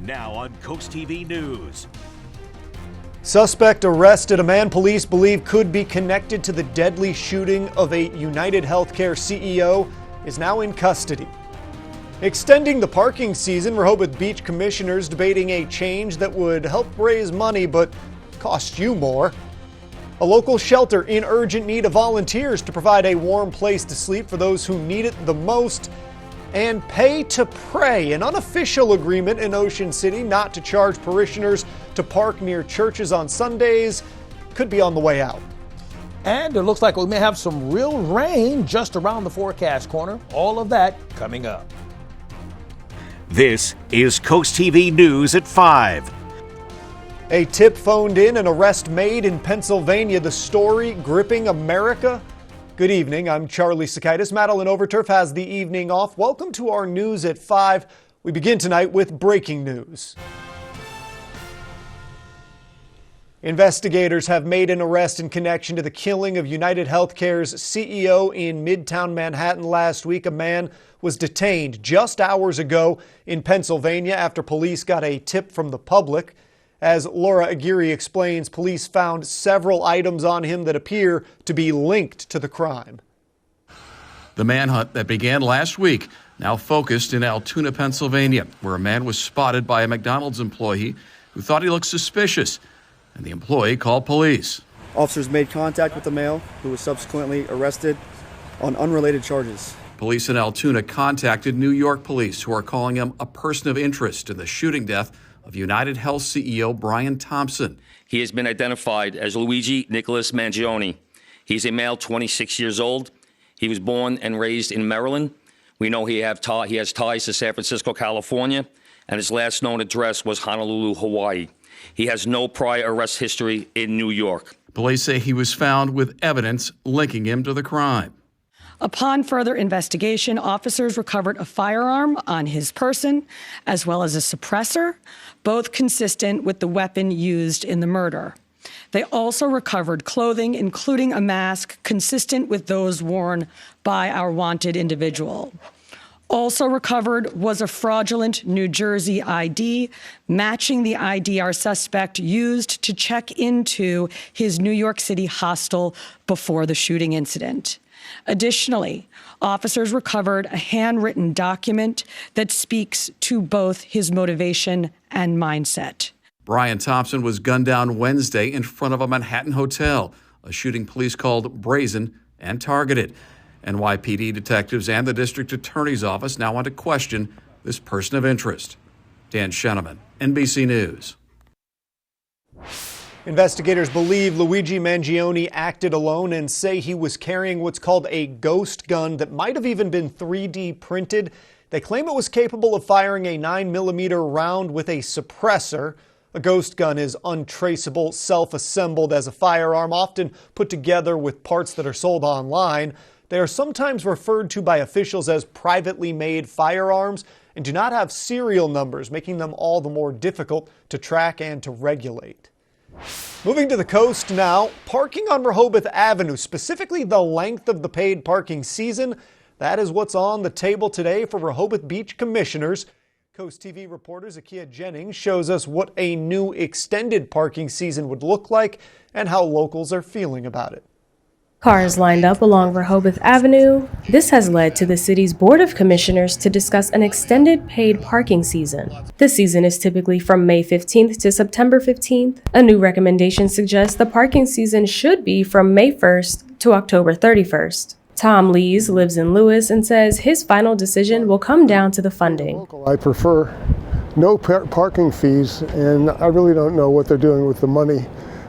Now on CoastTV News. Suspect arrested. A man police believe could be connected to the deadly shooting of a United Healthcare CEO is now in custody. Extending the parking season, Rehoboth Beach commissioners debating a change that would help raise money but cost you more. A local shelter in urgent need of volunteers to provide a warm place to sleep for those who need it the most. And pay to pray, an unofficial agreement in Ocean City not to charge parishioners to park near churches on Sundays, could be on the way out. And it looks like we may have some real rain just around the forecast corner. All of that coming up. This is CoastTV News at 5. A tip phoned in, an arrest made in Pennsylvania, the story gripping America. Good evening, I'm Charlie Sakaitis. Madeline Overturf has the evening off. Welcome to our News at 5. We begin tonight with breaking news. Investigators have made an arrest in connection to the killing of United Healthcare's CEO in Midtown Manhattan last week. A man was detained just hours ago in Pennsylvania after police got a tip from the public. As Laura Aguirre explains, police found several items on him that appear to be linked to the crime. The manhunt that began last week now focused in Altoona, Pennsylvania, where a man was spotted by a McDonald's employee who thought he looked suspicious, and the employee called police. Officers made contact with the male, who was subsequently arrested on unrelated charges. Police in Altoona contacted New York police, who are calling him a person of interest in the shooting death of United Health CEO Brian Thompson. He has been identified as Luigi Nicholas Mangione. He's a male, 26 years old. He was born and raised in Maryland. We know he has ties to San Francisco, California, and his last known address was Honolulu, Hawaii. He has no prior arrest history in New York. Police say he was found with evidence linking him to the crime. Upon further investigation, officers recovered a firearm on his person, as well as a suppressor, both consistent with the weapon used in the murder. They also recovered clothing, including a mask consistent with those worn by our wanted individual. Also recovered was a fraudulent New Jersey ID, matching the ID our suspect used to check into his New York City hostel before the shooting incident. Additionally, officers recovered a handwritten document that speaks to both his motivation and mindset. Brian Thompson was gunned down Wednesday in front of a Manhattan hotel, a shooting police called brazen and targeted. NYPD detectives and the district attorney's office now want to question this person of interest. Dan Sheneman, NBC News. Investigators believe Luigi Mangione acted alone and say he was carrying what's called a ghost gun that might have even been 3D printed. They claim it was capable of firing a 9mm round with a suppressor. A ghost gun is untraceable, self-assembled as a firearm, often put together with parts that are sold online. They are sometimes referred to by officials as privately made firearms and do not have serial numbers, making them all the more difficult to track and to regulate. Moving to the coast now, parking on Rehoboth Avenue, specifically the length of the paid parking season, that is what's on the table today for Rehoboth Beach commissioners. CoastTV reporter Zakia Jennings shows us what a new extended parking season would look like and how locals are feeling about it. Cars lined up along Rehoboth Avenue. This has led to the city's Board of Commissioners to discuss an extended paid parking season. This season is typically from May 15th to September 15th. A new recommendation suggests the parking season should be from May 1st to October 31st. Tom Lees lives in Lewis and says his final decision will come down to the funding. I prefer no parking fees, and I really don't know what they're doing with the money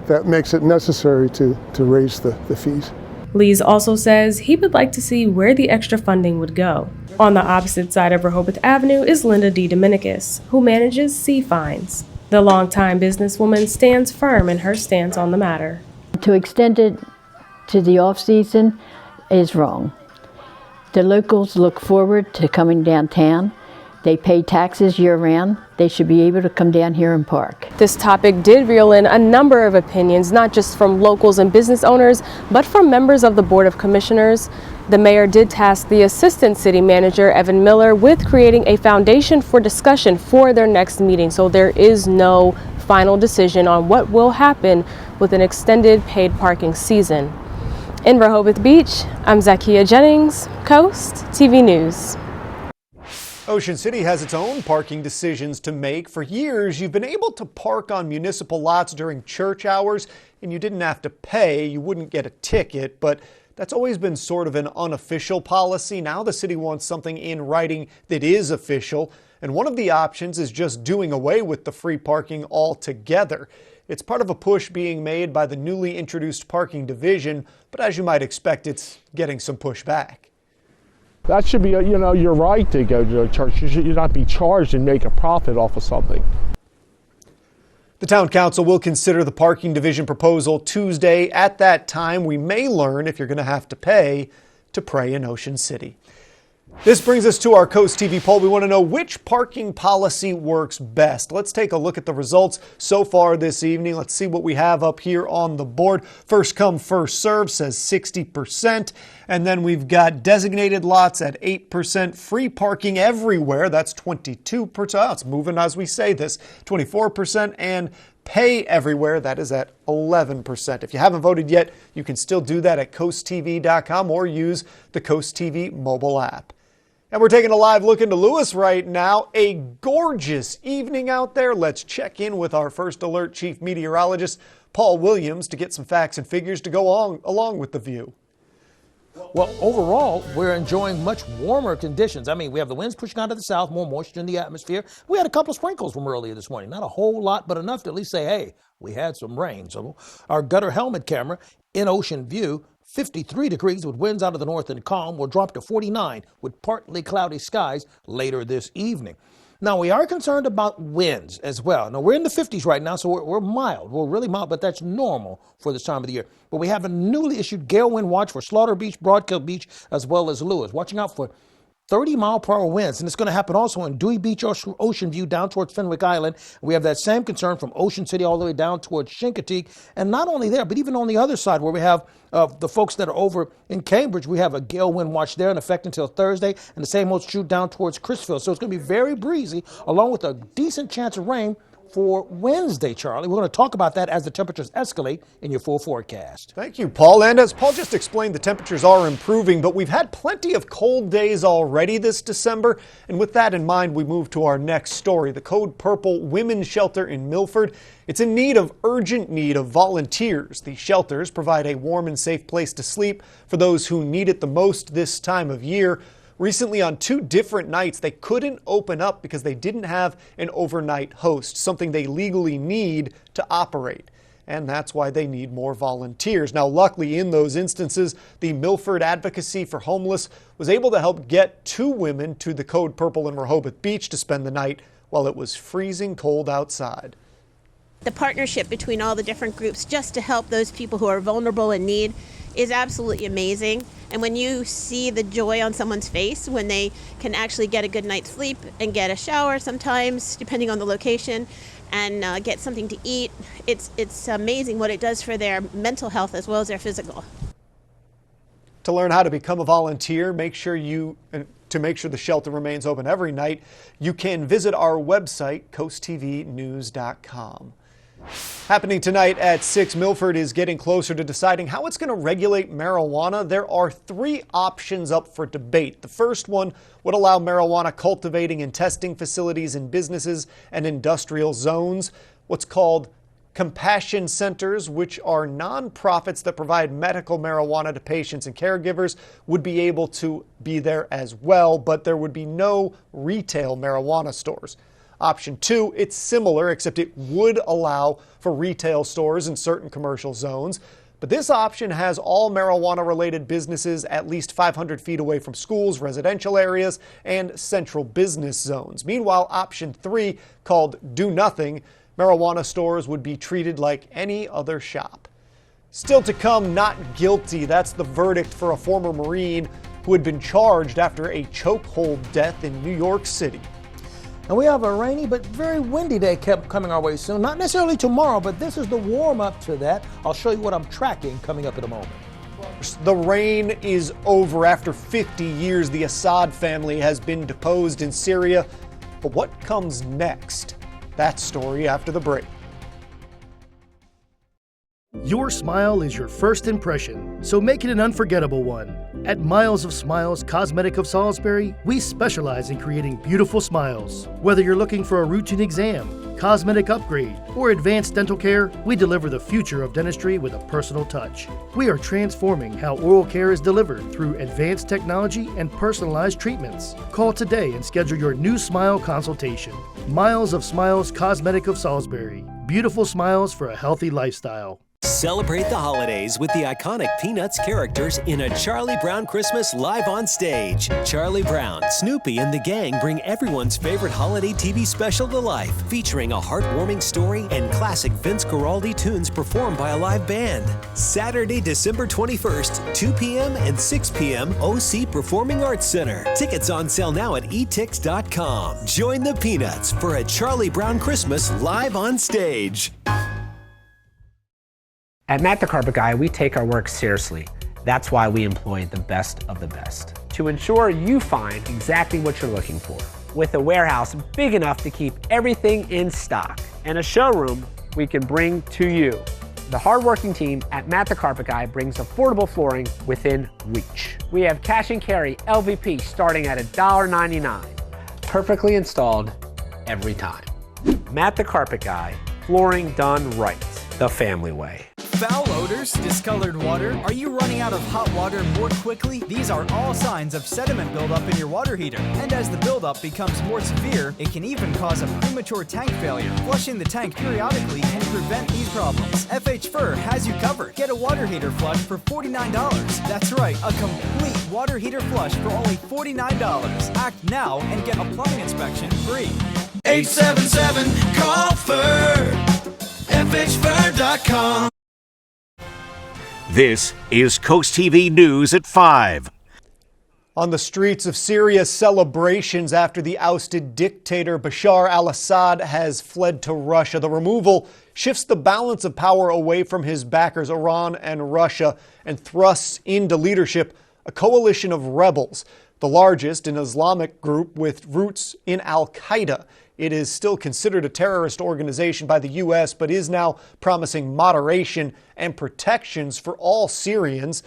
that makes it necessary to raise the fees. Lees also says he would like to see where the extra funding would go. On the opposite side of Rehoboth Avenue is Linda D. Dominicus, who manages Sea Finds. The longtime businesswoman stands firm in her stance on the matter. To extend it to the off-season is wrong. The locals look forward to coming downtown. They pay taxes year-round. They should be able to come down here and park. This topic did reel in a number of opinions, not just from locals and business owners, but from members of the Board of Commissioners. The mayor did task the assistant city manager, Evan Miller, with creating a foundation for discussion for their next meeting. So there is no final decision on what will happen with an extended paid parking season. In Rehoboth Beach, I'm Zakia Jennings, Coast TV News. Ocean City has its own parking decisions to make. For years, you've been able to park on municipal lots during church hours, and you didn't have to pay. You wouldn't get a ticket, but that's always been sort of an unofficial policy. Now the city wants something in writing that is official, and one of the options is just doing away with the free parking altogether. It's part of a push being made by the newly introduced parking division, but as you might expect, it's getting some pushback. That should be, your right to go to a church. You should not be charged and make a profit off of something. The town council will consider the parking division proposal Tuesday. At that time, we may learn if you're going to have to pay to pray in Ocean City. This brings us to our Coast TV poll. We want to know which parking policy works best. Let's take a look at the results so far this evening. Let's see what we have up here on the board. First come, first serve says 60%. And then we've got designated lots at 8%. Free parking everywhere, that's 22%. Oh, it's moving as we say this, 24%. And pay everywhere, that is at 11%. If you haven't voted yet, you can still do that at coasttv.com or use the Coast TV mobile app. And we're taking a live look into Lewis right now. A gorgeous evening out there. Let's check in with our First Alert Chief Meteorologist, Paul Williams, to get some facts and figures to go along with the view. Well, overall, we're enjoying much warmer conditions. I mean, we have the winds pushing out of the south, more moisture in the atmosphere. We had a couple of sprinkles from earlier this morning. Not a whole lot, but enough to at least say, hey, we had some rain. So our gutter helmet camera in Ocean View, 53 degrees with winds out of the north and calm, will drop to 49 with partly cloudy skies later this evening. Now, we are concerned about winds as well. Now, we're in the 50s right now, so we're mild. We're really mild, but that's normal for this time of the year. But we have a newly issued gale wind watch for Slaughter Beach, Broadkill Beach, as well as Lewis. Watching out for 30-mile-per-hour winds, and it's going to happen also in Dewey Beach, Ocean View, down towards Fenwick Island. We have that same concern from Ocean City all the way down towards Chincoteague. And not only there, but even on the other side where we have the folks that are over in Cambridge, we have a gale wind watch there in effect until Thursday, and the same holds true down towards Crisfield. So it's going to be very breezy, along with a decent chance of rain for Wednesday, Charlie. We're going to talk about that as the temperatures escalate in your full forecast. Thank you, Paul. And as Paul just explained, the temperatures are improving, but we've had plenty of cold days already this December. And with that in mind, we move to our next story. The Code Purple Women's Shelter in Milford. It's in urgent need of volunteers. The shelters provide a warm and safe place to sleep for those who need it the most this time of year. Recently, on 2 different nights, they couldn't open up because they didn't have an overnight host, something they legally need to operate. And that's why they need more volunteers. Now, luckily, in those instances, the Milford Advocacy for Homeless was able to help get 2 women to the Code Purple in Rehoboth Beach to spend the night while it was freezing cold outside. The partnership between all the different groups just to help those people who are vulnerable in need is absolutely amazing. And when you see the joy on someone's face when they can actually get a good night's sleep and get a shower sometimes, depending on the location, and get something to eat, it's amazing what it does for their mental health as well as their physical. To learn how to become a volunteer, make sure the shelter remains open every night, you can visit our website, coasttvnews.com. Happening tonight at 6, Milford is getting closer to deciding how it's going to regulate marijuana. There are 3 options up for debate. The first one would allow marijuana cultivating and testing facilities in businesses and industrial zones. What's called compassion centers, which are nonprofits that provide medical marijuana to patients and caregivers, would be able to be there as well, but there would be no retail marijuana stores. Option 2, it's similar, except it would allow for retail stores in certain commercial zones. But this option has all marijuana-related businesses at least 500 feet away from schools, residential areas, and central business zones. Meanwhile, option 3, called Do Nothing, marijuana stores would be treated like any other shop. Still to come, not guilty. That's the verdict for a former Marine who had been charged after a chokehold death in New York City. And we have a rainy but very windy day kept coming our way soon. Not necessarily tomorrow, but this is the warm up to that. I'll show you what I'm tracking coming up in a moment. The reign is over. After 50 years, the Assad family has been deposed in Syria. But what comes next? That story after the break. Your smile is your first impression, so make it an unforgettable one. At Miles of Smiles Cosmetic of Salisbury, we specialize in creating beautiful smiles. Whether you're looking for a routine exam, cosmetic upgrade, or advanced dental care, we deliver the future of dentistry with a personal touch. We are transforming how oral care is delivered through advanced technology and personalized treatments. Call today and schedule your new smile consultation. Miles of Smiles Cosmetic of Salisbury. Beautiful smiles for a healthy lifestyle. Celebrate the holidays with the iconic Peanuts characters in a Charlie Brown Christmas live on stage. Charlie Brown, Snoopy, and the gang bring everyone's favorite holiday TV special to life, featuring a heartwarming story and classic Vince Guaraldi tunes performed by a live band. Saturday, December 21st, 2 p.m. and 6 p.m., OC Performing Arts Center. Tickets on sale now at etix.com. Join the Peanuts for a Charlie Brown Christmas live on stage. At Matt the Carpet Guy, we take our work seriously. That's why we employ the best of the best, to ensure you find exactly what you're looking for. With a warehouse big enough to keep everything in stock and a showroom we can bring to you. The hardworking team at Matt the Carpet Guy brings affordable flooring within reach. We have cash and carry LVP starting at $1.99. Perfectly installed every time. Matt the Carpet Guy, flooring done right, the family way. Foul odors, discolored water, are you running out of hot water more quickly? These are all signs of sediment buildup in your water heater. And as the buildup becomes more severe, it can even cause a premature tank failure. Flushing the tank periodically can prevent these problems. FH Fur has you covered. Get a water heater flush for $49. That's right, a complete water heater flush for only $49. Act now and get a plumbing inspection free. 877-CALL-FUR, FHFur.com. This is Coast TV News at 5. On the streets of Syria, celebrations after the ousted dictator Bashar al-Assad has fled to Russia. The removal shifts the balance of power away from his backers, Iran and Russia, and thrusts into leadership a coalition of rebels, the largest an Islamic group with roots in al-Qaeda. It is still considered a terrorist organization by the U.S., but is now promising moderation and protections for all Syrians,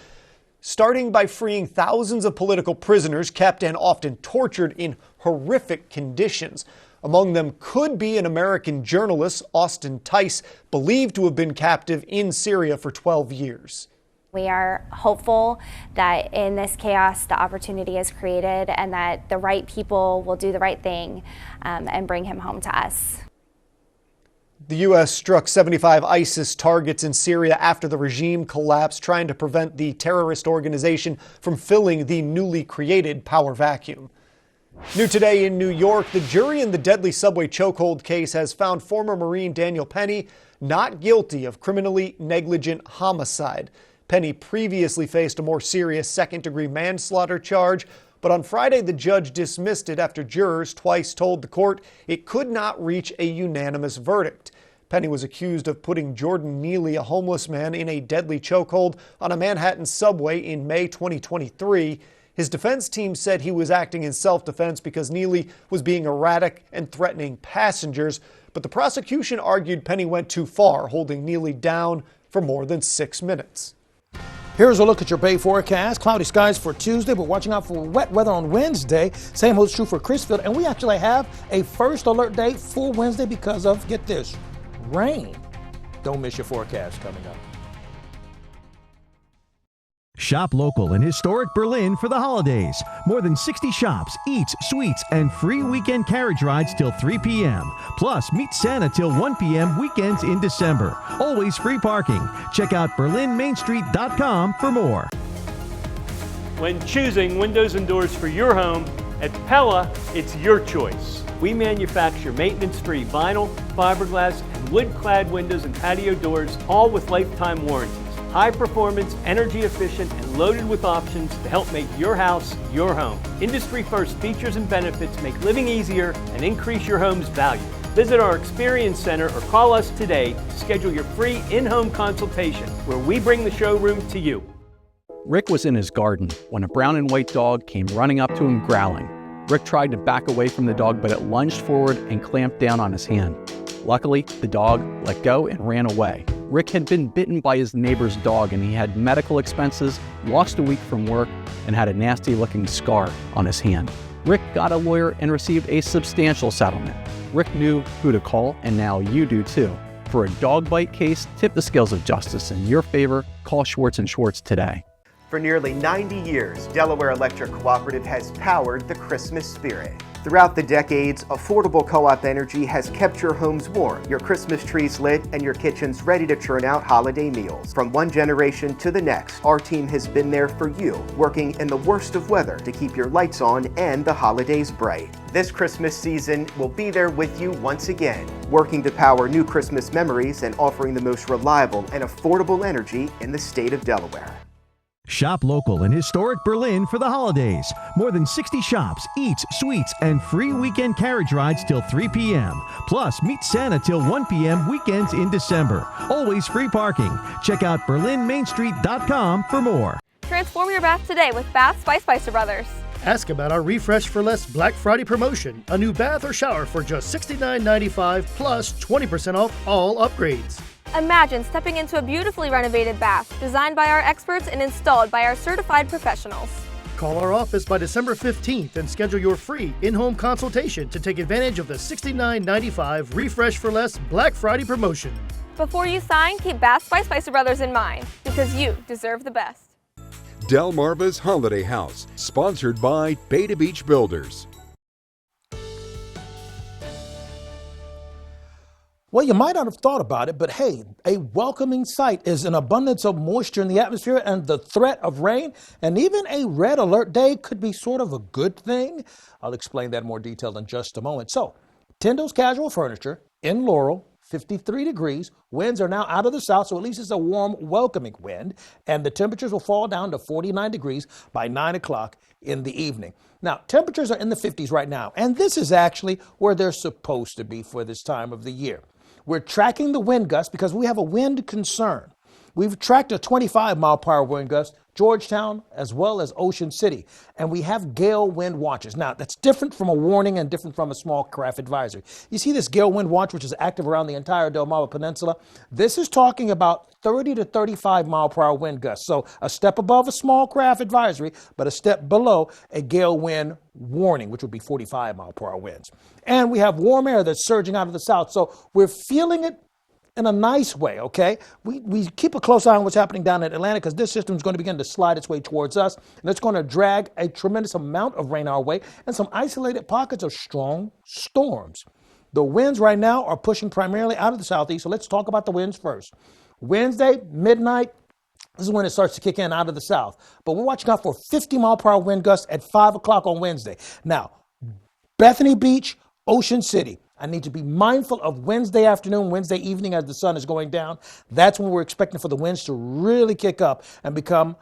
starting by freeing thousands of political prisoners kept and often tortured in horrific conditions. Among them could be an American journalist, Austin Tice, believed to have been captive in Syria for 12 years. We are hopeful that in this chaos, the opportunity is created and that the right people will do the right thing and bring him home to us. The U.S. struck 75 ISIS targets in Syria after the regime collapsed, trying to prevent the terrorist organization from filling the newly created power vacuum. New today in New York, the jury in the deadly subway chokehold case has found former Marine Daniel Penny not guilty of criminally negligent homicide. Penny previously faced a more serious second-degree manslaughter charge, but on Friday the judge dismissed it after jurors twice told the court it could not reach a unanimous verdict. Penny was accused of putting Jordan Neely, a homeless man, in a deadly chokehold on a Manhattan subway in May 2023. His defense team said he was acting in self-defense because Neely was being erratic and threatening passengers, but the prosecution argued Penny went too far, holding Neely down for more than 6 minutes. Here's a look at your Bay forecast. Cloudy skies for Tuesday, but watching out for wet weather on Wednesday. Same holds true for Crisfield. And we actually have a first alert day full Wednesday because of, get this, rain. Don't miss your forecast coming up. Shop local in historic Berlin for the holidays. More than 60 shops, eats, sweets, and free weekend carriage rides till 3 p.m. Plus, meet Santa till 1 p.m. weekends in December. Always free parking. Check out BerlinMainStreet.com for more. When choosing windows and doors for your home, at Pella, it's your choice. We manufacture maintenance-free vinyl, fiberglass, and wood-clad windows and patio doors, all with lifetime warranties. High performance, energy efficient, and loaded with options to help make your house your home. Industry first features and benefits make living easier and increase your home's value. Visit our Experience Center or call us today to schedule your free in-home consultation where we bring the showroom to you. Rick was in his garden when a brown and white dog came running up to him growling. Rick tried to back away from the dog, but it lunged forward and clamped down on his hand. Luckily, the dog let go and ran away. Rick had been bitten by his neighbor's dog, and he had medical expenses, lost a week from work, and had a nasty-looking scar on his hand. Rick got a lawyer and received a substantial settlement. Rick knew who to call, and now you do too. For a dog bite case, tip the scales of justice in your favor. Call Schwartz & Schwartz today. For nearly 90 years, Delaware Electric Cooperative has powered the Christmas spirit. Throughout the decades, affordable co-op energy has kept your homes warm, your Christmas trees lit, and your kitchens ready to churn out holiday meals. From one generation to the next, our team has been there for you, working in the worst of weather to keep your lights on and the holidays bright. This Christmas season, we'll be there with you once again, working to power new Christmas memories and offering the most reliable and affordable energy in the state of Delaware. Shop local in historic Berlin for the holidays. More than 60 shops, eats, suites, and free weekend carriage rides till 3 p.m. Plus, meet Santa till 1 p.m. weekends in December. Always free parking. Check out BerlinMainStreet.com for more. Transform your bath today with Baths by Spicer Brothers. Ask about our Refresh for Less Black Friday promotion. A new bath or shower for just $69.95 plus 20% off all upgrades. Imagine stepping into a beautifully renovated bath designed by our experts and installed by our certified professionals. Call our office by December 15th and schedule your free in-home consultation to take advantage of the $69.95 Refresh for Less Black Friday promotion. Before you sign, keep Baths by Spicer Brothers in mind, because you deserve the best. Delmarva's Holiday House, sponsored by Beta Beach Builders. Well, you might not have thought about it, but hey, a welcoming sight is an abundance of moisture in the atmosphere and the threat of rain, and even a red alert day could be sort of a good thing. I'll explain that in more detail in just a moment. So, Tendo's Casual Furniture in Laurel, 53 degrees. Winds are now out of the south, so at least it's a warm, welcoming wind, and the temperatures will fall down to 49 degrees by 9 o'clock in the evening. Now, temperatures are in the 50s right now, and this is actually where they're supposed to be for this time of the year. We're tracking the wind gusts because we have a wind concern. We've tracked a 25-mile-per-hour wind gust, Georgetown, as well as Ocean City, and we have gale wind watches. Now, that's different from a warning and different from a small craft advisory. You see this gale wind watch, which is active around the entire Delmarva Peninsula? This is talking about 30 to 35-mile-per-hour wind gusts. So a step above a small craft advisory, but a step below a gale wind warning, which would be 45-mile-per-hour winds. And we have warm air that's surging out of the south, so we're feeling it in a nice way, okay? We keep a close eye on what's happening down in Atlanta because this system is going to begin to slide its way towards us, and it's going to drag a tremendous amount of rain our way and some isolated pockets of strong storms. The winds right now are pushing primarily out of the southeast, so let's talk about the winds first. Wednesday, midnight, this is when it starts to kick in out of the south, but we're watching out for 50-mile-per-hour wind gusts at 5 o'clock on Wednesday. Now, Bethany Beach, Ocean City. I need to be mindful of Wednesday afternoon, Wednesday evening as the sun is going down. That's when we're expecting for the winds to really kick up and become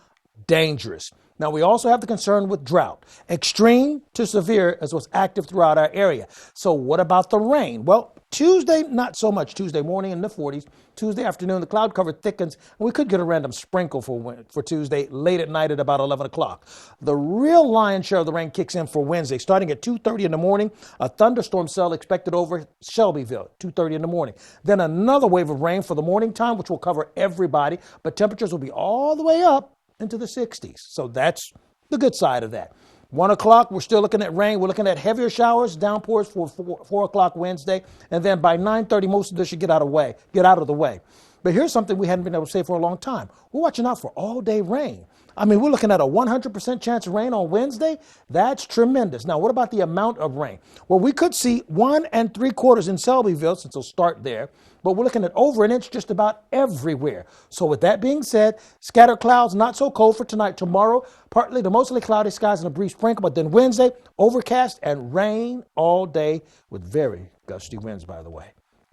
dangerous. Now, we also have the concern with drought. Extreme to severe is what's active throughout our area. So what about the rain? Well, Tuesday, not so much. Tuesday morning in the 40s. Tuesday afternoon, the cloud cover thickens, and we could get a random sprinkle for Tuesday late at night at about 11 o'clock. The real lion's share of the rain kicks in for Wednesday, starting at 2:30 in the morning. A thunderstorm cell expected over Shelbyville, 2:30 in the morning. Then another wave of rain for the morning time, which will cover everybody, but temperatures will be all the way up into the 60s. So that's the good side of that. 1 o'clock, we're still looking at rain. We're looking at heavier showers, downpours for 4 o'clock Wednesday. And then by 9:30, most of this should get out of the way. But here's something we hadn't been able to say for a long time. We're watching out for all-day rain. I mean, we're looking at a 100% chance of rain on Wednesday. That's tremendous. Now, what about the amount of rain? Well, we could see 1 3/4 in Shelbyville, since it'll start there. But we're looking at over an inch just about everywhere. So with that being said, scattered clouds, not so cold for tonight. Tomorrow, partly to mostly cloudy skies and a brief sprinkle. But then Wednesday, overcast and rain all day with very gusty winds, by the way.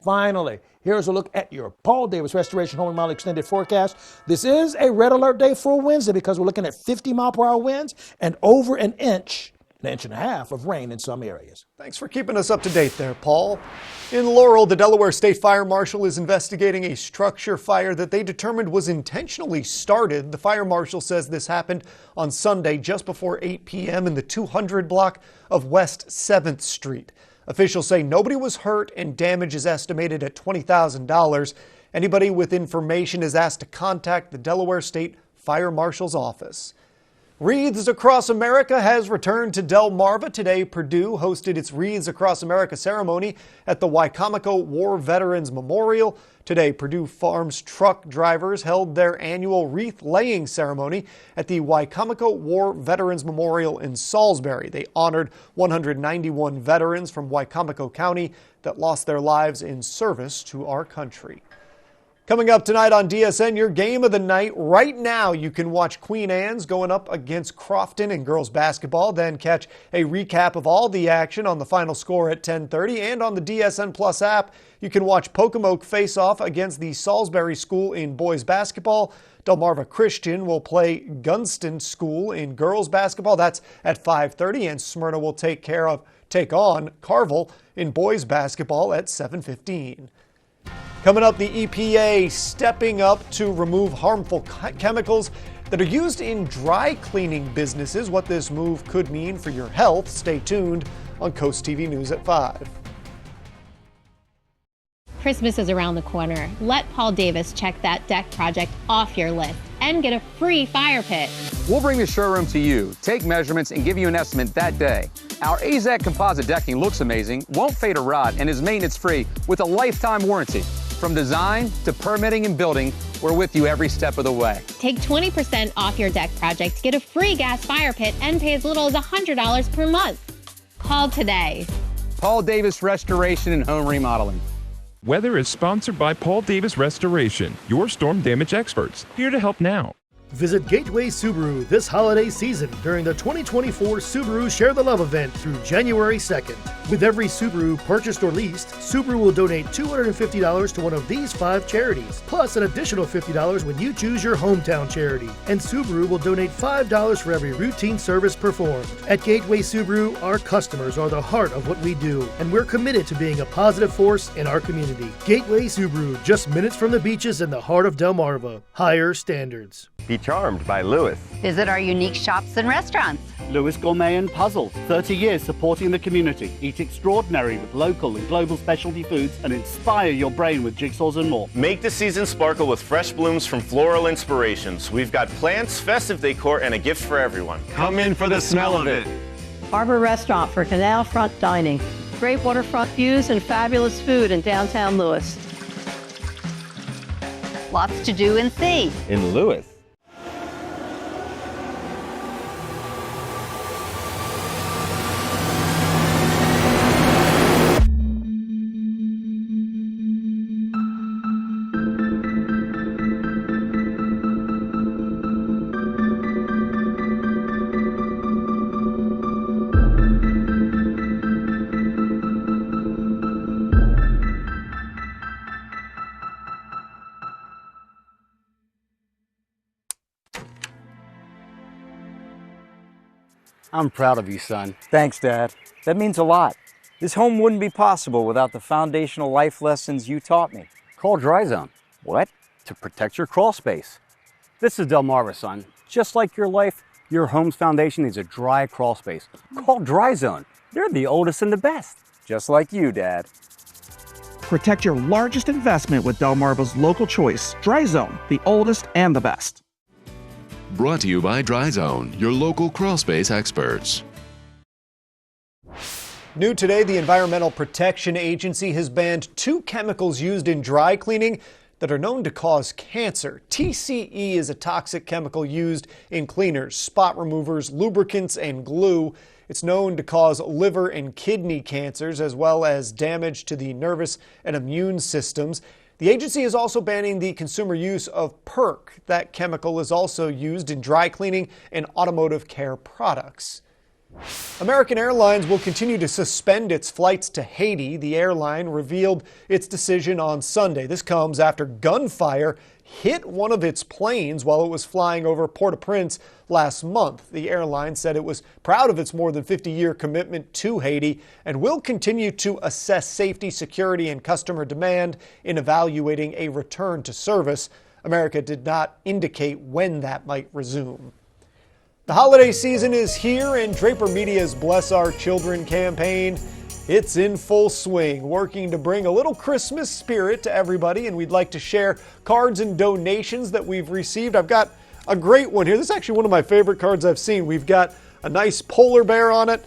Finally, here's a look at your Paul Davis Restoration Home Remodel Extended Forecast. This is a red alert day for Wednesday because we're looking at 50-mile-per-hour winds and over an inch 1.5 inches of rain in some areas. Thanks for keeping us up to date there, Paul. In Laurel, the Delaware State Fire Marshal is investigating a structure fire that they determined was intentionally started. The fire marshal says this happened on Sunday just before 8 p.m. in the 200 block of West 7th Street. Officials say nobody was hurt and damage is estimated at $20,000. Anybody with information is asked to contact the Delaware State Fire Marshal's office. Wreaths Across America has returned to Delmarva today. Purdue hosted its Wreaths Across America ceremony at the Wicomico War Veterans Memorial. Today, Purdue Farms truck drivers held their annual wreath-laying ceremony at the Wicomico War Veterans Memorial in Salisbury. They honored 191 veterans from Wicomico County that lost their lives in service to our country. Coming up tonight on DSN, your game of the night. Right now, you can watch Queen Anne's going up against Crofton in girls basketball. Then catch a recap of all the action on the final score at 10:30. And on the DSN Plus app, you can watch Pocomoke face off against the Salisbury School in boys basketball. Delmarva Christian will play Gunston School in girls basketball. That's at 5:30. And Smyrna will take on Carville in boys basketball at 7:15. Coming up, the EPA stepping up to remove harmful chemicals that are used in dry cleaning businesses. What this move could mean for your health. Stay tuned on CoastTV News at 5. Christmas is around the corner. Let Paul Davis check that deck project off your list and get a free fire pit. We'll bring the showroom to you, take measurements, and give you an estimate that day. Our AZAC composite decking looks amazing, won't fade or rot, and is maintenance-free with a lifetime warranty. From design to permitting and building, we're with you every step of the way. Take 20% off your deck project, get a free gas fire pit, and pay as little as $100 per month. Call today. Paul Davis Restoration and Home Remodeling. Weather is sponsored by Paul Davis Restoration, your storm damage experts, here to help now. Visit Gateway Subaru this holiday season during the 2024 Subaru Share the Love event through January 2nd. With every Subaru purchased or leased, Subaru will donate $250 to one of these 5 charities, plus an additional $50 when you choose your hometown charity. And Subaru will donate $5 for every routine service performed. At Gateway Subaru, our customers are the heart of what we do, and we're committed to being a positive force in our community. Gateway Subaru, just minutes from the beaches in the heart of Delmarva. Higher standards. Be charmed by Lewis. Visit our unique shops and restaurants. Lewis Gourmet and Puzzles, 30 years supporting the community. Eat extraordinary with local and global specialty foods and inspire your brain with jigsaws and more. Make the season sparkle with fresh blooms from Floral Inspirations. We've got plants, festive decor, and a gift for everyone. Come in for the smell of it. Harbor Restaurant for canal front dining. Great waterfront views and fabulous food in downtown Lewis. Lots to do and see. In Lewis. I'm proud of you, son. Thanks, Dad. That means a lot. This home wouldn't be possible without the foundational life lessons you taught me. Call Dry Zone. What? To protect your crawl space. This is Delmarva, son. Just like your life, your home's foundation needs a dry crawl space. Call Dry Zone. They're the oldest and the best. Just like you, Dad. Protect your largest investment with Delmarva's local choice, Dry Zone, the oldest and the best. Brought to you by Dry Zone, your local crawl space experts. New today, the Environmental Protection Agency has banned 2 chemicals used in dry cleaning that are known to cause cancer. TCE is a toxic chemical used in cleaners, spot removers, lubricants, and glue. It's known to cause liver and kidney cancers, as well as damage to the nervous and immune systems. The agency is also banning the consumer use of PERC. That chemical is also used in dry cleaning and automotive care products. American Airlines will continue to suspend its flights to Haiti. The airline revealed its decision on Sunday. This comes after gunfire hit one of its planes while it was flying over Port-au-Prince last month. The airline said it was proud of its more than 50-year commitment to Haiti and will continue to assess safety, security, and customer demand in evaluating a return to service. America did not indicate when that might resume. The holiday season is here, and Draper Media's Bless Our Children campaign, it's in full swing, working to bring a little Christmas spirit to everybody, and we'd like to share cards and donations that we've received. I've got a great one here. This is actually one of my favorite cards I've seen. We've got a nice polar bear on it.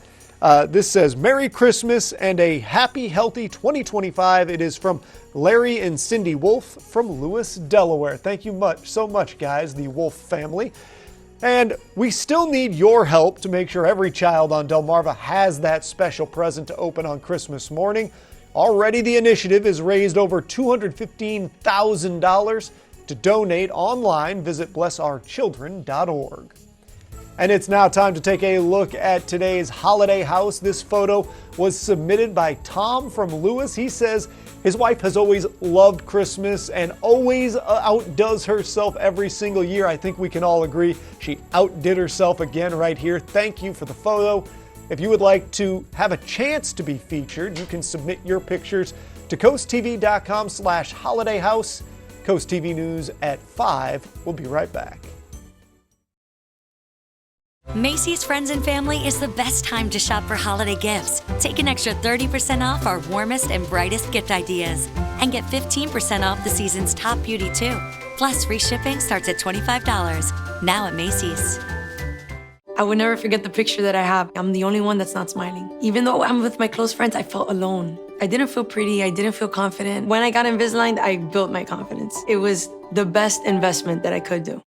This says, Merry Christmas and a happy, healthy 2025. It is from Larry and Cindy Wolf from Lewis, Delaware. Thank you so much, guys, the Wolf family. And we still need your help to make sure every child on Delmarva has that special present to open on Christmas morning. Already the initiative has raised over $215,000 to donate online. Visit blessourchildren.org. And it's now time to take a look at today's holiday house. This photo was submitted by Tom from Lewis. He says his wife has always loved Christmas and always outdoes herself every single year. I think we can all agree she outdid herself again right here. Thank you for the photo. If you would like to have a chance to be featured, you can submit your pictures to coasttv.com/holidayhouse. Coast TV News at 5. We'll be right back. Macy's Friends and Family is the best time to shop for holiday gifts. Take an extra 30% off our warmest and brightest gift ideas. And get 15% off the season's top beauty too. Plus, free shipping starts at $25. Now at Macy's. I would never forget the picture that I have. I'm the only one that's not smiling. Even though I'm with my close friends, I felt alone. I didn't feel pretty. I didn't feel confident. When I got Invisalign, I built my confidence. It was the best investment that I could do.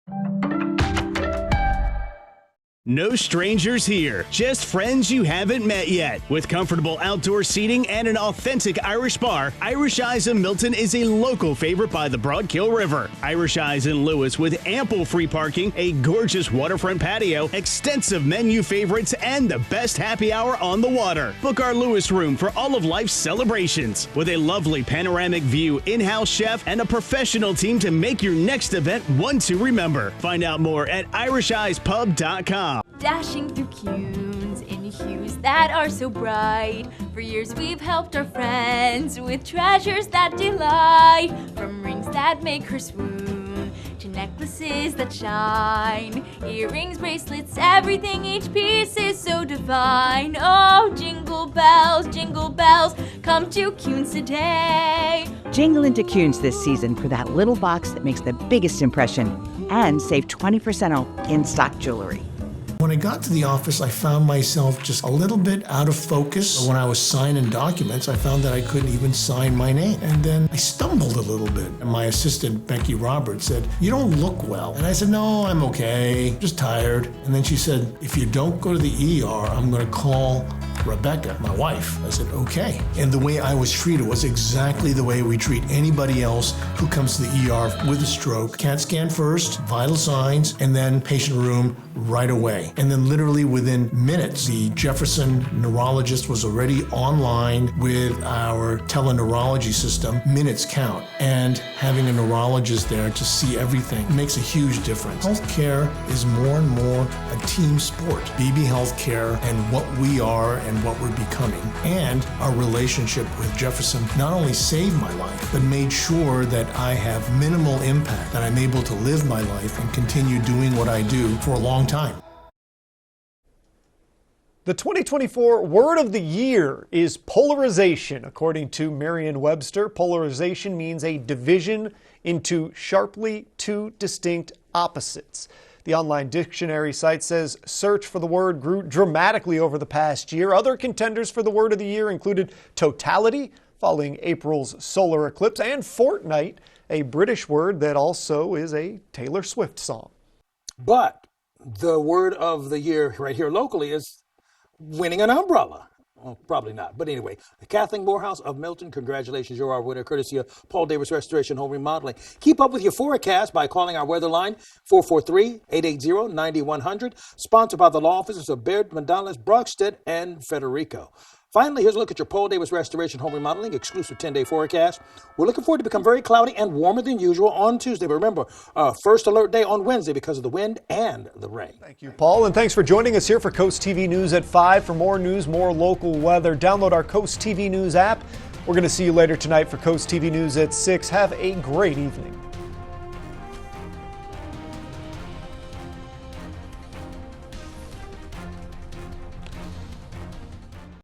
No strangers here, just friends you haven't met yet. With comfortable outdoor seating and an authentic Irish bar, Irish Eyes in Milton is a local favorite by the Broadkill River. Irish Eyes in Lewis with ample free parking, a gorgeous waterfront patio, extensive menu favorites, and the best happy hour on the water. Book our Lewis room for all of life's celebrations. With a lovely panoramic view, in-house chef, and a professional team to make your next event one to remember. Find out more at irisheyespub.com. Dashing through cunes in hues that are so bright. For years we've helped our friends with treasures that delight. From rings that make her swoon to necklaces that shine. Earrings, bracelets, everything, each piece is so divine. Oh, jingle bells, come to Kunes today. Jingle into Kunes this season for that little box that makes the biggest impression and save 20% off in-stock jewelry. When I got to the office, I found myself just a little bit out of focus. When I was signing documents, I found that I couldn't even sign my name. And then I stumbled a little bit. And my assistant, Becky Roberts, said, "You don't look well." And I said, "No, I'm okay, just tired." And then she said, "If you don't go to the ER, I'm going to call Rebecca, my wife." I said, "Okay." And the way I was treated was exactly the way we treat anybody else who comes to the ER with a stroke. CAT scan first, vital signs, and then patient room right away. And then literally within minutes, the Jefferson neurologist was already online with our teleneurology system. Minutes count. And having a neurologist there to see everything makes a huge difference. Healthcare is more and more a team sport. BB Healthcare and what we are and what we're becoming. And our relationship with Jefferson not only saved my life, but made sure that I have minimal impact, that I'm able to live my life and continue doing what I do for a long time. The 2024 word of the year is polarization. According to Merriam-Webster, polarization means a division into sharply two distinct opposites. The online dictionary site says search for the word grew dramatically over the past year. Other contenders for the word of the year included totality, following April's solar eclipse, and fortnight, a British word that also is a Taylor Swift song. But the word of the year right here locally is winning an umbrella. Well, probably not. But anyway, Kathleen Morehouse of Milton, congratulations. You're our winner, courtesy of Paul Davis Restoration Home Remodeling. Keep up with your forecast by calling our weather line, 443-880-9100. Sponsored by the law offices of Baird, Mandales, Brockstedt, and Federico. Finally, here's a look at your Paul Davis Restoration Home Remodeling exclusive 10-day forecast. We're looking forward to become very cloudy and warmer than usual on Tuesday. But remember, first alert day on Wednesday because of the wind and the rain. Thank you, Paul, and thanks for joining us here for Coast TV News at 5. For more news, more local weather, download our Coast TV News app. We're going to see you later tonight for Coast TV News at 6. Have a great evening.